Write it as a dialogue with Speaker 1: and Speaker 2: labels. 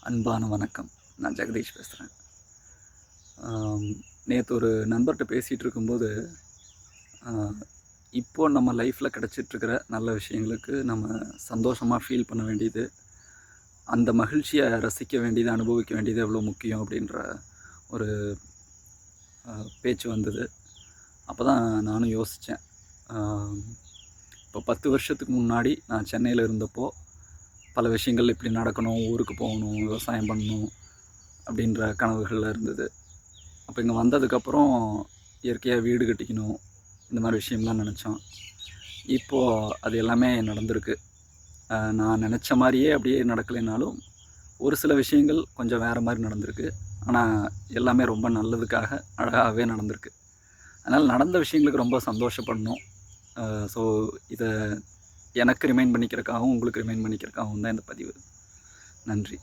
Speaker 1: அன்பான வணக்கம். நான் ஜெகதீஷ் பேசுகிறேன். நேற்று ஒரு நண்பர்கிட்ட பேசிகிட்டு இருக்கும்போது, இப்போது நம்ம லைஃப்பில் கிடச்சிட்ருக்கிற நல்ல விஷயங்களுக்கு நம்ம சந்தோஷமாக ஃபீல் பண்ண வேண்டியது, அந்த மகிழ்ச்சியை ரசிக்க வேண்டியது, அனுபவிக்க வேண்டியது எவ்வளோ முக்கியம் அப்படின்ற ஒரு பேச்சு வந்தது. அப்போ தான் நானும் யோசித்தேன். இப்போ 10 வருஷத்துக்கு முன்னாடி நான் சென்னையில் இருந்தப்போ பல விஷயங்கள் இப்படி நடக்கணும், ஊருக்கு போகணும், விவசாயம் பண்ணணும் அப்படின்ற கனவுகள் இருந்தது. அப்போ இங்கே வந்ததுக்கப்புறம் இயற்கையாக வீடு கட்டிக்கணும், இந்த மாதிரி விஷயம்லாம் நினச்சோம். இப்போது அது எல்லாமே நடந்திருக்கு. நான் நினச்ச மாதிரியே அப்படியே நடக்கலைனாலும் ஒரு சில விஷயங்கள் கொஞ்சம் வேறு மாதிரி நடந்திருக்கு. ஆனால் எல்லாமே ரொம்ப நல்லதுக்காக அழகாகவே நடந்திருக்கு. அதனால் நடந்த விஷயங்களுக்கு ரொம்ப சந்தோஷப்படணும். ஸோ இதை எனக்கு ரிமைண்ட் பண்ணிக்கிறதுக்காகவும் உங்களுக்கு ரிமைண்ட் பண்ணிக்கிறதுக்காகவும் தான் இந்த பதிவு. நன்றி.